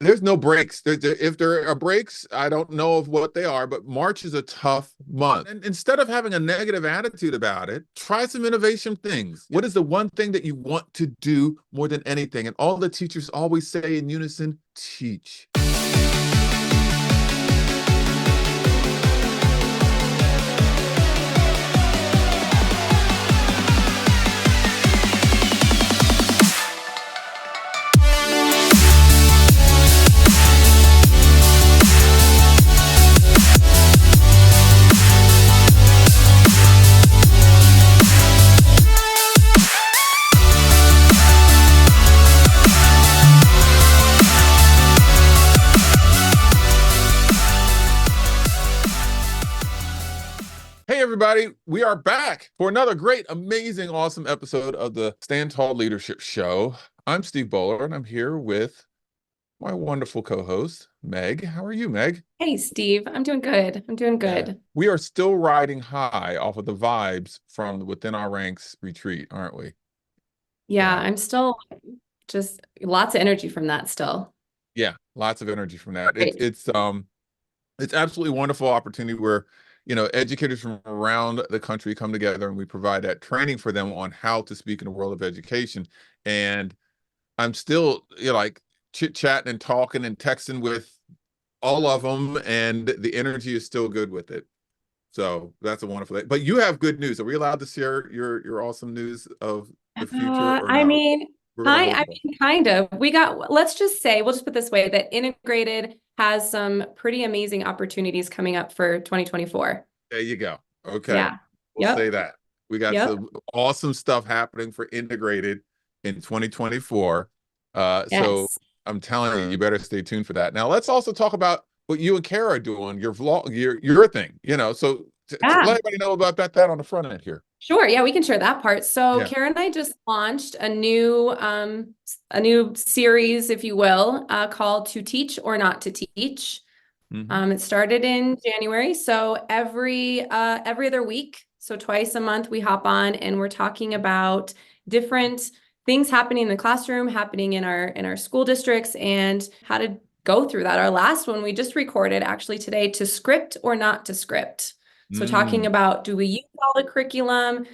there's no breaks. If there are breaks, I don't know of what they are, but March is a tough month. And instead of having a negative attitude about it, try some innovation things. What is the one thing that you want to do more than anything? And all the teachers always say in unison, teach. Hey, everybody, we are back for another great, amazing, awesome episode of the Stand Tall Leadership Show. I'm Steve Bowler, and I'm here with my wonderful co-host, Meg. How are you, Meg? Hey, Steve. I'm doing good. I'm doing Yeah. good. We are still riding high off of the vibes from the Within Our Ranks retreat, aren't we? Yeah, Yeah. I'm still just lots of energy from that still. Yeah, lots of energy from that. It's Great. it's um it's absolutely wonderful opportunity where educators from around the country come together and we provide that training for them on how to speak in the world of education. And I'm still like chit chatting and talking and texting with all of them, and the energy is still good with it. So that's a wonderful thing. But you have good news. Are we allowed to share your awesome news of the future or I no? mean, We're gonna hold it. kind of. Let's just say, we'll just put this way, that Integrated has some pretty amazing opportunities coming up for 2024. There you go. Okay. Yeah. We'll say Yep. that. We got Yep. some awesome stuff happening for Integrated in 2024. So Yes. I'm telling you, you better stay tuned for that. Now let's also talk about what you and Kara are doing, your vlog, your thing, So Yeah. let everybody know about that on the front end here. Sure. Yeah, we can share that part. So Yeah. Karen and I just launched a new series, if you will, called To Teach or Not to Teach. Hmm. It started in January, so every other week, so twice a month, we hop on and we're talking about different things happening in the classroom, happening in our school districts, and how to go through that. Our last one we just recorded actually today, to script or not to script. So talking Mm, about, do we use all the curriculum,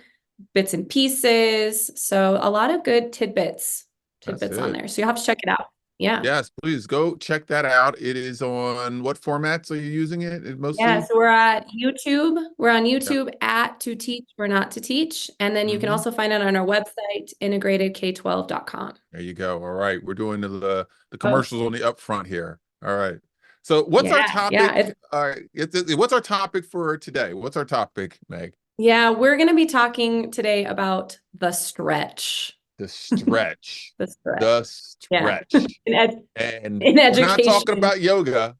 bits and pieces? So a lot of good tidbits that's on it. there. So you'll have to check it out. Yeah. Yes, please go check that out. It is on what formats are you using it Yeah, mostly? so we're at YouTube. We're on Yeah. YouTube at To Teach or Not to Teach. And then you can Hmm. also find it on our website, integratedk12.com. There you go. All right. We're doing the Oh, commercials on the upfront here. All right. So what's our yeah, yeah. topic? All right. What's our topic for today? What's our topic, Meg? Yeah, we're going to be talking today about the stretch. The stretch. The stretch. The Yeah. stretch. In ed And in we're not talking education. about yoga.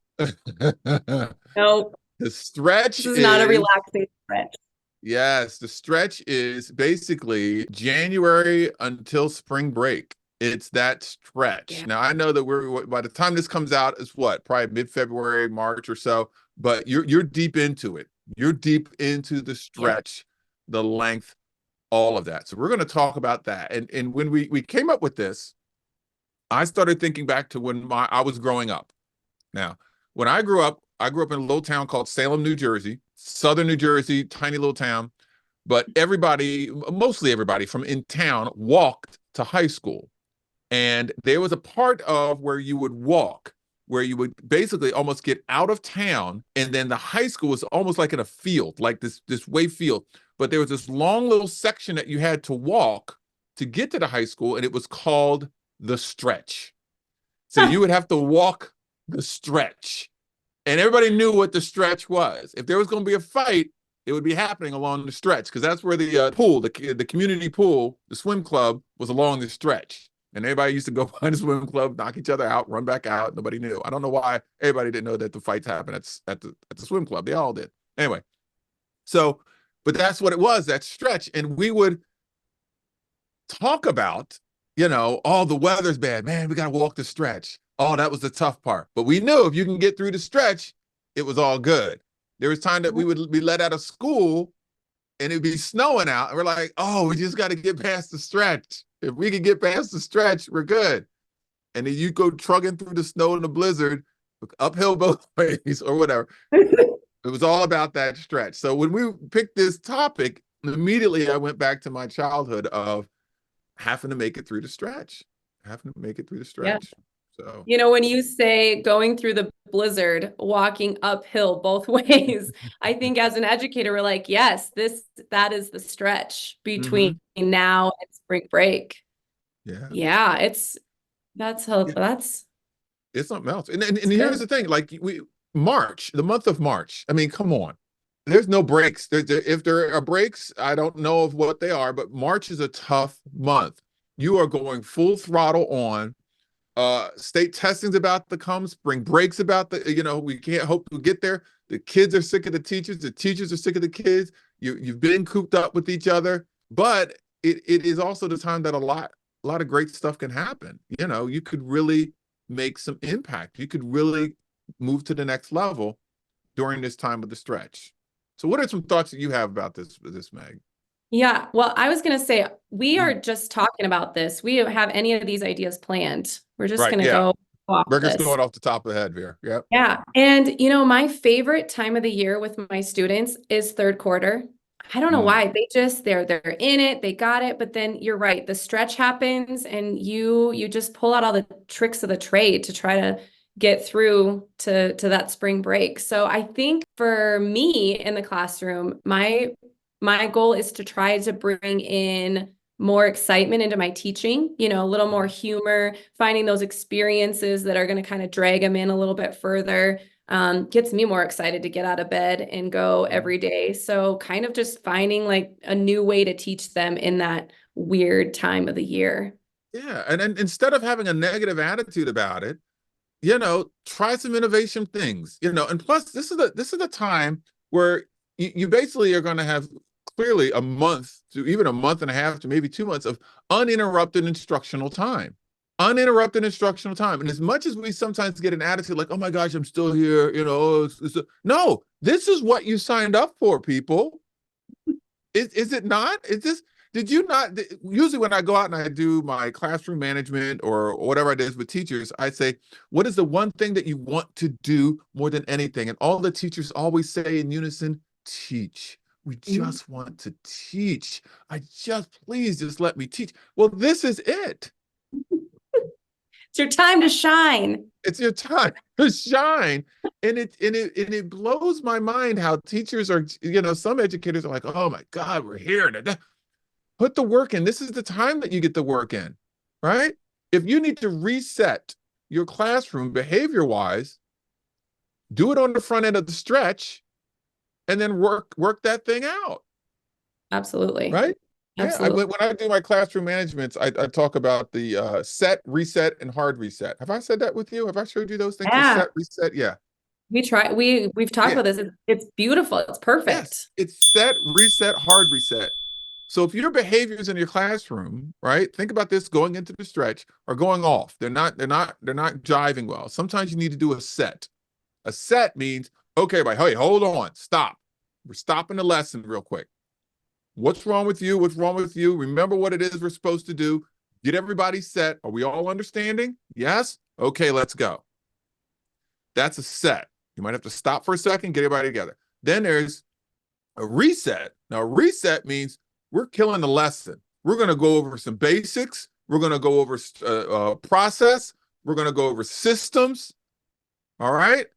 No, The stretch this is not a is, relaxing stretch. yes, the stretch is basically January until spring break. It's that stretch. Yeah. Now I know that we're by the time this comes out, it's what, probably mid-February, March or so, but you're deep into it. You're deep into the Yeah. stretch, the length, all of that. So we're going to talk about that. And when we came up with this, I started thinking back to when I was growing up. Now, when I grew up in a little town called Salem, New Jersey, southern New Jersey, tiny little town. But everybody, mostly everybody from in town, walked to high school. And there was a part of where you would walk, where you would basically almost get out of town. And then the high school was almost like in a field, like this way field. But there was this long little section that you had to walk to get to the high school, and it was called the stretch. So you would have to walk the stretch. And everybody knew what the stretch was. If there was going to be a fight, it would be happening along the stretch because that's where the pool, the community pool, the swim club was along the stretch. And everybody used to go find the swim club, knock each other out, run back out. Nobody knew. I don't know why everybody didn't know that the fights happened at the swim club. They all did. Anyway, so, but that's what it was, that stretch. And we would talk about, oh, the weather's bad. Man, we got to walk the stretch. Oh, that was the tough part. But we knew if you can get through the stretch, it was all good. There was time that we would be let out of school and it'd be snowing out. And we're like, oh, we just got to get past the stretch. If we can get past the stretch, we're good. and then you go trucking through the snow and the blizzard, uphill both ways or whatever. It was all about that stretch. So when we picked this topic, immediately I went back to my childhood of having to make it through the stretch, having to make it through the Yeah. stretch. So You know, when you say going through the blizzard, walking uphill both ways, I think as an educator, we're like, yes, that is the stretch between now and spring break. yeah, Yeah, that's yeah, that's it's something else. And here's the thing, like March, the month of March. I mean, come on. There's no breaks. If there are breaks, I don't know of what they are, but March is a tough month. You are going full throttle on. State testing's about to come, spring break's about to, we can't hope to get there. The kids are sick of the teachers are sick of the kids. You've been cooped up with each other, but it is also the time that a lot of great stuff can happen. You could really make some impact. You could really move to the next level during this time of the stretch. So what are some thoughts that you have about this, Meg? Yeah, well, I was going to say, we are just talking about this. We don't have any of these ideas planned. We're just Right. going to Yeah. go off We're just this. going off the top of the head here. Yep. Yeah. And, my favorite time of the year with my students is third quarter. I don't know why. They're in it, they got it. But then you're right. The stretch happens and you just pull out all the tricks of the trade to try to get through to that spring break. So I think for me in the classroom, my goal is to try to bring in more excitement into my teaching, a little more humor, finding those experiences that are going to kind of drag them in a little bit further. Gets me more excited to get out of bed and go every day. So kind of just finding like a new way to teach them in that weird time of the year. Yeah. And instead of having a negative attitude about it, try some innovation things, and plus this is the time where you basically are going to have clearly a month to even a month and a half to maybe 2 months of uninterrupted instructional time. Uninterrupted instructional time. And as much as we sometimes get an attitude like, oh my gosh, I'm still here, no, this is what you signed up for, people. Is it not? Did you not? Usually when I go out and I do my classroom management or whatever it is with teachers, I say, what is the one thing that you want to do more than anything? And all the teachers always say in unison, teach. We just want to teach. Please just let me teach. Well, this is it. It's your time to shine. It's your time to shine. And it blows my mind how teachers are, some educators are like, oh my God, we're here. Put the work in. This is the time that you get the work in, right? If you need to reset your classroom behavior-wise, do it on the front end of the stretch and then work that thing out. Absolutely. Right? Absolutely. Yeah. When I do my classroom managements, I talk about the set, reset, and hard reset. Have I said that with you? Have I showed you those things? Yeah. Set, reset. Yeah. We've talked about this. It's beautiful. It's perfect. Yes. It's set, reset, hard reset. So if your behaviors in your classroom, right? Think about this going into the stretch are going off. They're not jiving well. Sometimes you need to do a set. A set means, okay, hey, hold on, stop. We're stopping the lesson real quick. What's wrong with you? What's wrong with you? Remember what it is we're supposed to do. Get everybody set. Are we all understanding? Yes? Okay, let's go. That's a set. You might have to stop for a second, get everybody together. Then there's a reset. Now, a reset means we're killing the lesson. We're going to go over some basics. We're going to go over process. We're going to go over systems. All right?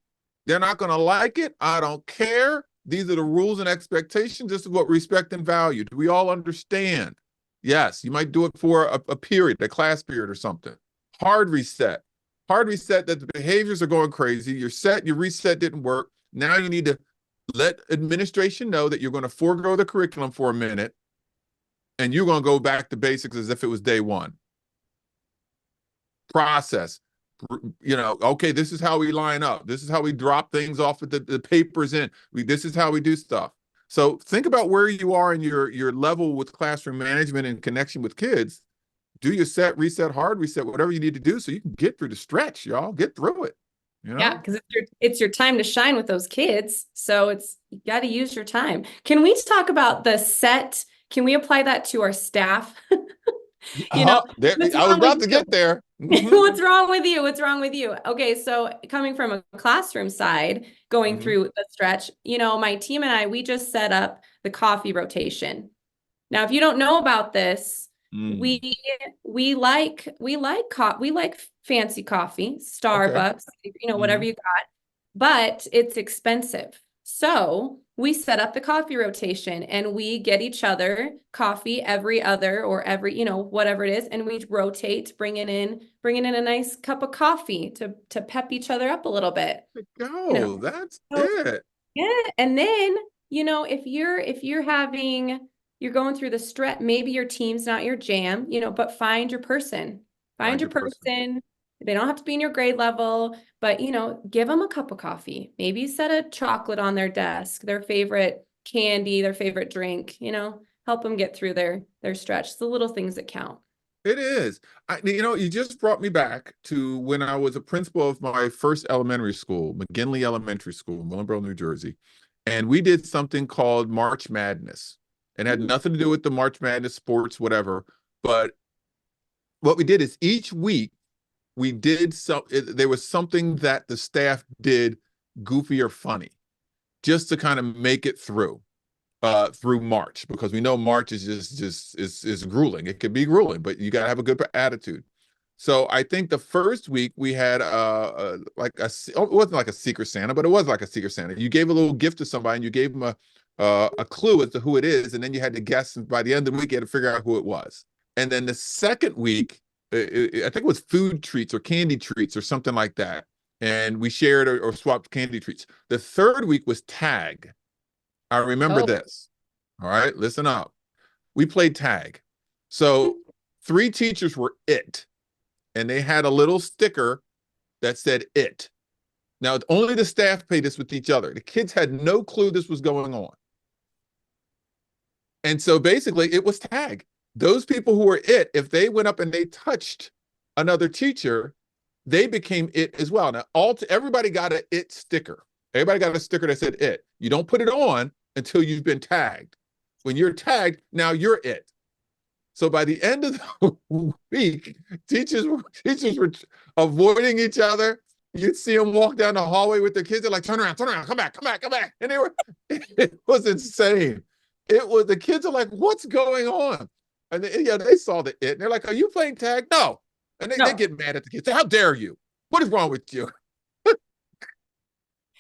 They're not going to like it. I don't care. These are the rules and expectations. This is what respect and value. Do we all understand? Yes, you might do it for a period, a class period or something. Hard reset. Hard reset that the behaviors are going crazy. Your set, your reset didn't work. Now you need to let administration know that you're going to forego the curriculum for a minute and you're going to go back to basics as if it was day one. Process. Okay, this is how we line up. This is how we drop things off with the papers in. This is how we do stuff. So think about where you are in your level with classroom management and connection with kids. Do your set, reset, hard reset, whatever you need to do so you can get through the stretch, y'all. Get through it. Yeah, because it's your time to shine with those kids. So you got to use your time. Can we talk about the set? Can we apply that to our staff? You know, what's I was wrong with about to you? get there. What's wrong with you? What's wrong with you? Okay, so coming from a classroom side, going Mhm. through the stretch, my team and I, we just set up the coffee rotation. Now, if you don't know about this, Mm. we like fancy coffee, Okay. Starbucks, whatever Mhm. you got, but it's expensive. So we set up the coffee rotation and we get each other coffee every other or every, whatever it is, and we rotate, bringing in a nice cup of coffee to pep each other up a little bit. You know. Go. That's So it. yeah, and then, if you're going through the stretch, maybe your team's not your jam, but find your person. Find Find your your person. person. They don't have to be in your grade level, but give them a cup of coffee. Maybe set a chocolate on their desk, their favorite candy, their favorite drink, help them get through their stretch. It's the little things that count. It is. You just brought me back to when I was a principal of my first elementary school, McGinley Elementary School in Willingboro, New Jersey. And we did something called March Madness. It had Mm. nothing to do with the March Madness sports, whatever. But what we did is each week we did there was something that the staff did goofy or funny just to kind of make it through March, because we know March is just is grueling. It could be grueling, but you got to have a good attitude. So I think the first week we had it wasn't like a Secret Santa, but it was like a Secret Santa. You gave a little gift to somebody and you gave them a clue as to who it is, and then you had to guess, and by the end of the week you had to figure out who it was. And then the second week, I think it was food treats or candy treats or something like that, and we shared or swapped candy treats. The third week was tag. I remember Oh, this. All right, listen up. We played tag. So three teachers were it, and they had a little sticker that said it. Now, only the staff played this with each other. The kids had no clue this was going on. And so basically, it was tag. Those people who were it, if they went up and they touched another teacher, they became it as well. Now, everybody got an it sticker. Everybody got a sticker that said it. You don't put it on until you've been tagged. When you're tagged, now you're it. So by the end of the week, teachers were avoiding each other. You'd see them walk down the hallway with their kids. They're like, turn around, come back, come back. And it was insane. The kids are like, what's going on? And they saw the it. And they're like, are you playing tag? No. And they no. get mad at the kids. How dare you? What is wrong with you?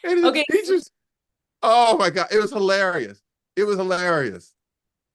And the Okay, teachers, oh my God, it was hilarious. It was hilarious.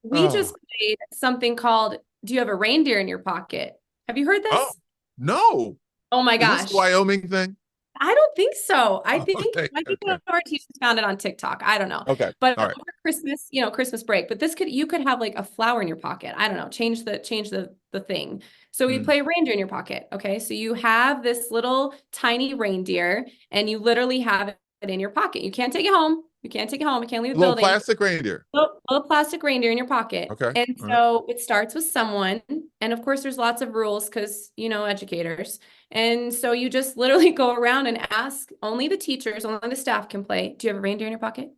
we Oh, just played something called Do You Have a Reindeer in Your Pocket? Have you heard oh, this? no. Oh my Is this a gosh. Wyoming thing? I don't think so. I Oh, think okay, I think one okay, of our teachers found it on TikTok. I don't know. okay. But All right. over Christmas, Christmas break, but you could have like a flower in your pocket. I don't know. Change the thing. So we Mm. play reindeer in your pocket. Okay. So you have this little tiny reindeer and you literally have it in your pocket. You can't take it home. You can't take it home. You can't leave the Little building. plastic reindeer. Little plastic reindeer in your pocket. Okay. And All right. so it starts with someone. And of course, there's lots of rules because, educators. And so you just literally go around and ask only the teachers, only the staff can play. Do you have a reindeer in your pocket?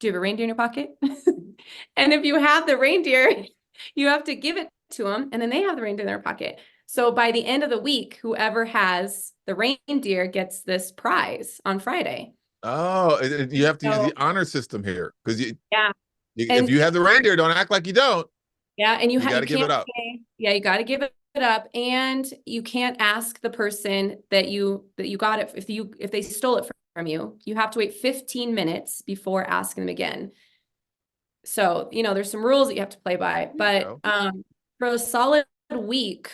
Do you have a reindeer in your pocket? And if you have the reindeer, you have to give it to them. And then they have the reindeer in their pocket. So by the end of the week, whoever has the reindeer gets this prize on Friday. Oh, you have to use So the honor system here because yeah. if And you have the reindeer, don't act like you don't. yeah, and You got you to give it can't up. say, yeah, you got to give it up, and you can't ask the person that you got it if they stole it from you. You have to wait 15 minutes before asking them again. So, there's some rules that you have to play by, There you but go. for a solid week,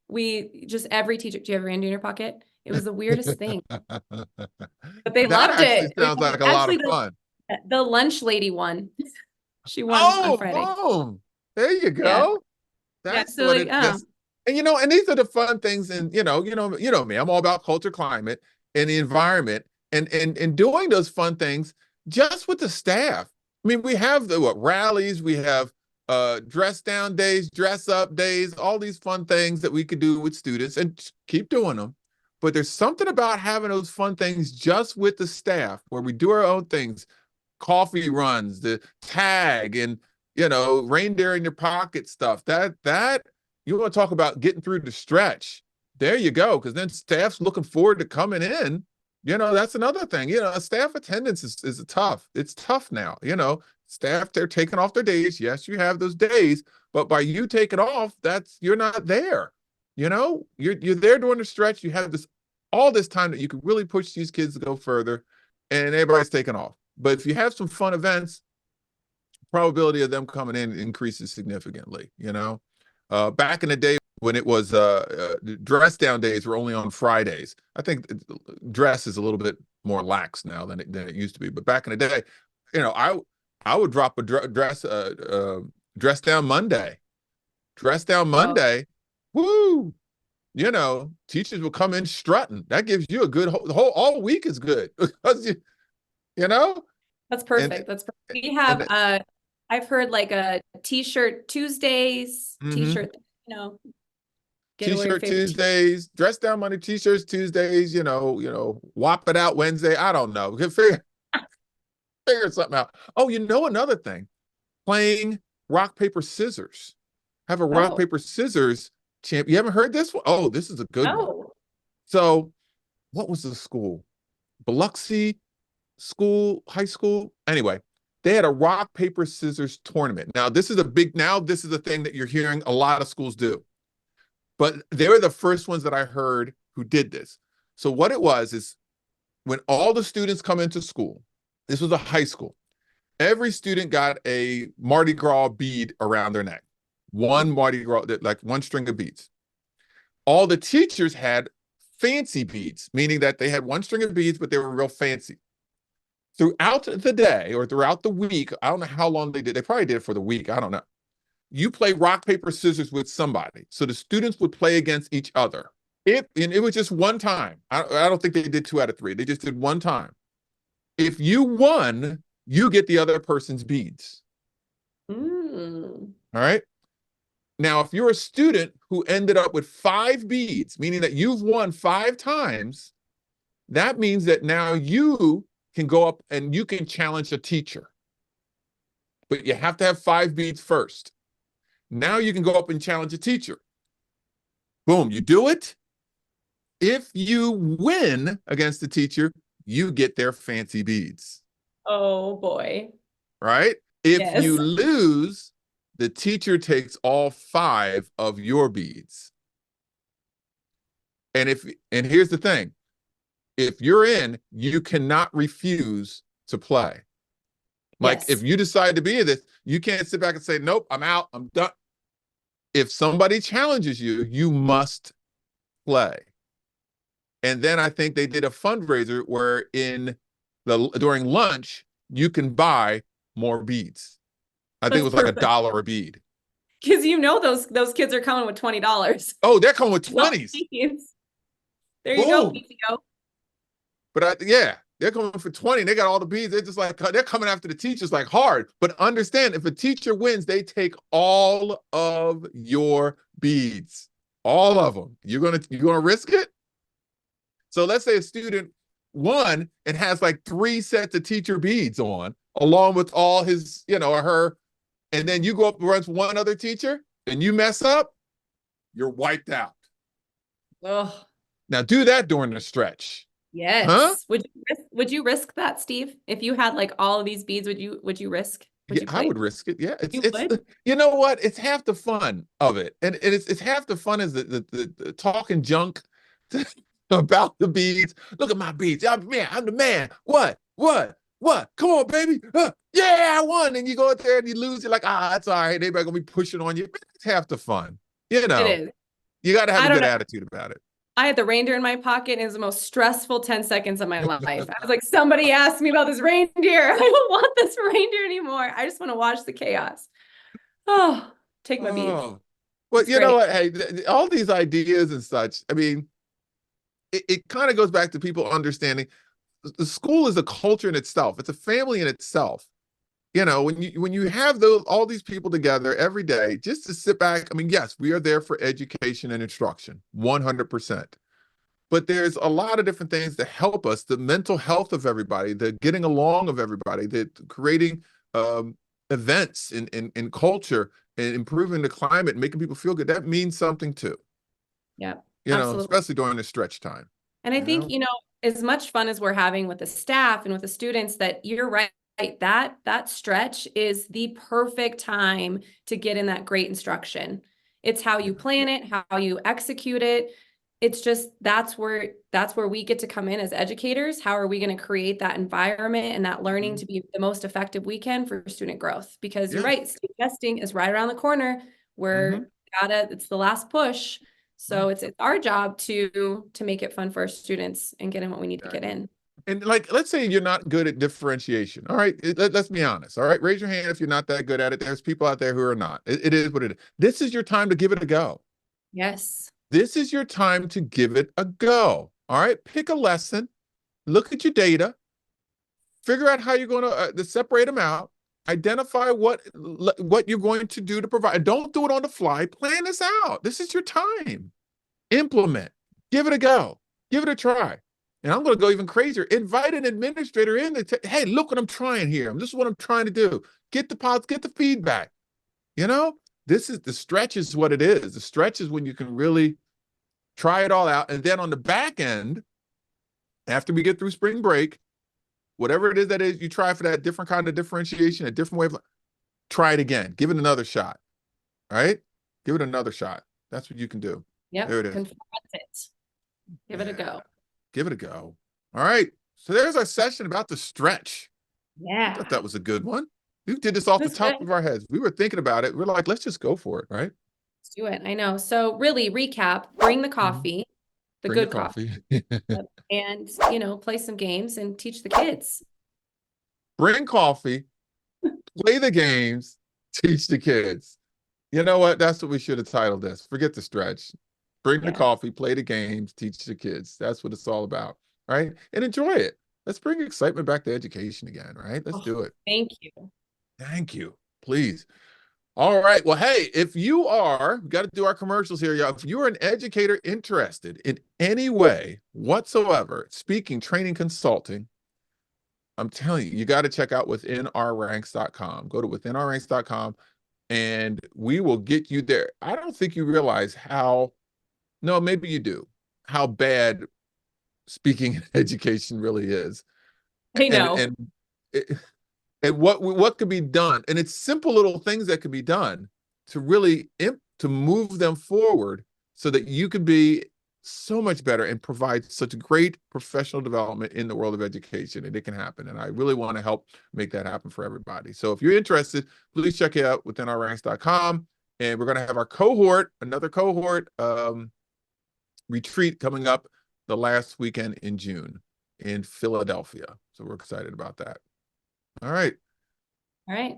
we just every teacher, do you have a reindeer in your pocket? It was the weirdest thing, but they That loved actually it. It was sounds like a lot actually of fun. the lunch lady won. She won on Oh, Friday. boom. There you Yeah. go. Yeah. That's So what like, it that's and these are the fun things, and me. I'm all about culture, climate, and the environment, and doing those fun things just with the staff. I mean, we have the rallies, we have dress down days, dress up days, all these fun things that we could do with students and keep doing them. But there's something about having those fun things just with the staff where we do our own things, coffee runs, the tag, and reindeer in your pocket stuff. That You want to talk about getting through the stretch. There you go. Because then staff's looking forward to coming in. That's another thing. Staff attendance is tough. It's tough now. Staff, they're taking off their days. Yes, you have those days, but by you taking off, you're not there. You're there during the stretch. You have all this time that you could really push these kids to go further, and everybody's taking off. But if you have some fun events, probability of them coming in increases significantly. Back in the day when it was dress down days were only on Fridays. I think dress is a little bit more lax now than it used to be. But back in the day, I would drop a dress down Monday. Dress down Monday. Woo! Teachers will come in strutting. That gives you a good all week is good because That's perfect. That's perfect. We have I've heard like a t-shirt Tuesdays, t-shirt, t-shirt Tuesdays, dress down Monday, t-shirts Tuesdays, whop it out Wednesday. I don't know. Figure something out. Oh, another thing, playing rock, paper, scissors. Have a rock, paper, scissors champ. You haven't heard this one? Oh, this is a good one. So what was the school? Biloxi school, high school. Anyway, they had a rock, paper, scissors tournament. Now, this is a thing that you're hearing a lot of schools do. But they were the first ones that I heard who did this. So what it was is when all the students come into school, this was a high school, every student got a Mardi Gras bead around their neck. One Mardi Gras, like one string of beads. All the teachers had fancy beads, meaning that they had one string of beads, but they were real fancy. Throughout the day or throughout the week, I don't know how long they did. They probably did it for the week. I don't know. You play rock, paper, scissors with somebody. So the students would play against each other. And it was just one time. I don't think they did 2 out of 3. They just did one time. If you won, you get the other person's beads. All right. Now, if you're a student who ended up with 5 beads, meaning that you've won 5 times, that means that now you can go up and you can challenge a teacher. But you have to have 5 beads first. Now you can go up and challenge a teacher. Boom, you do it. If you win against the teacher, you get their fancy beads. Oh, boy. Right? If you lose, the teacher takes all 5 of your beads. And here's the thing. If you're in, you cannot refuse to play. Like if you decide to be in this, you can't sit back and say, nope, I'm out, I'm done. If somebody challenges you, you must play. And then I think they did a fundraiser where during lunch, you can buy more beads. I think it was like $1 a bead. Because those kids are coming with $20. Oh, they're coming with 20s. There you go, PTO. But they're coming for 20. They got all the beads. They're just like, they're coming after the teachers like hard. But understand, if a teacher wins, they take all of your beads, all of them. You're gonna risk it. So let's say a student won and has like 3 sets of teacher beads on, along with all his, or her, and then you go up against one other teacher and you mess up, you're wiped out. Ugh. Now do that during the stretch. Yes. Huh? Would you risk that, Steve? If you had like all of these beads, would you risk? I would risk it. Yeah. It's you know what? It's half the fun of it. And it's half the fun is the talking junk about the beads. Look at my beads. I'm the man. What? Come on, baby. Yeah, I won. And you go out there and you lose. You're like, that's all right. Everybody gonna be pushing on you. It's half the fun. It is. You got to have a good attitude about it. I had the reindeer in my pocket, and it was the most stressful 10 seconds of my life. I was like, somebody asked me about this reindeer. I don't want this reindeer anymore. I just want to watch the chaos. Oh, take my beads. Well, you know what? Hey, all these ideas and such, I mean, it kind of goes back to people understanding the school is a culture in itself. It's a family in itself. When you have all these people together every day, just to sit back, I mean, yes, we are there for education and instruction, 100%. But there's a lot of different things that help us, the mental health of everybody, the getting along of everybody, the creating events in culture and improving the climate, making people feel good, that means something too. Yeah, You know, absolutely. especially during the stretch time. And I You think, know, as much fun as we're having with the staff and with the students, that you're right, that stretch is the perfect time to get in that great instruction. It's how you plan it, how you execute it. It's just that's where we get to come in as educators. How are we going to create that environment and that learning to be the most effective we can for student growth? Because you're yeah. right, state testing is right around the corner. Mm-hmm. It's the last push. So it's our job to make it fun for our students and get in what we need to get in. And like, let's say you're not good at differentiation. All right. Let's be honest. All right. Raise your hand if you're not that good at it. There's people out there who are not. It is what it is. This is your time to give it a go. Yes. This is your time to give it a go. All right. Pick a lesson, look at your data, figure out how you're going to separate them out, identify what you're going to do to provide. Don't do it on the fly. Plan this out. This is your time. Implement. Give it a go. Give it a try. And I'm going to go even crazier. Invite an administrator in to hey, look what I'm trying here. This is what I'm trying to do. Get the feedback. You know, this is the stretch is what it is. The stretch is when you can really try it all out. And then on the back end, after we get through spring break, whatever it is that is, you try for that different kind of differentiation, a different way of try it again. Give it another shot. Right? Give it another shot. That's what you can do. Yep. There it is. Confront it. Give it a go. Give it a go. All right. So there's our session about the stretch. I Yeah. thought that was a good one. We did this off the top of our heads. We were thinking about it. We're like, let's just go for it, right? Let's do it. I know. So really recap, bring the coffee, the Bring good the coffee. and, play some games and teach the kids. Bring coffee, play the games, teach the kids. You know what? That's what we should have titled this. Forget the stretch. Bring the coffee, play the games, teach the kids. That's what it's all about, right? And enjoy it. Let's bring excitement back to education again, right? Let's do it. Thank you. Thank you. Please. All right. Well, hey, if you are, we got to do our commercials here, y'all. If you're an educator interested in any way whatsoever, speaking, training, consulting, I'm telling you, you got to check out withinrranks.com. Go to withinrranks.com and we will get you there. I don't think you realize no, maybe you do, how bad speaking and education really is. I know. And what could be done, and it's simple little things that could be done to really to move them forward so that you could be so much better and provide such great professional development in the world of education. And it can happen, and I really want to help make that happen for everybody. So if you're interested, please check it out withinrranks.com. And we're going to have our another cohort retreat coming up the last weekend in June in Philadelphia. So we're excited about that. All right. All right.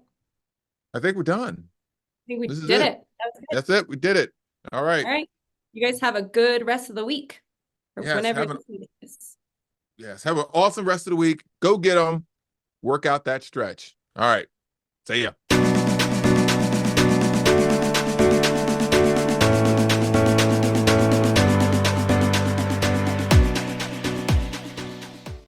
I think we're done. I think we did it. That's it. We did it. All right. All right. You guys have a good rest of the week. Or whenever you this. Yes. Have an awesome rest of the week. Go get them. Work out that stretch. All right. See ya.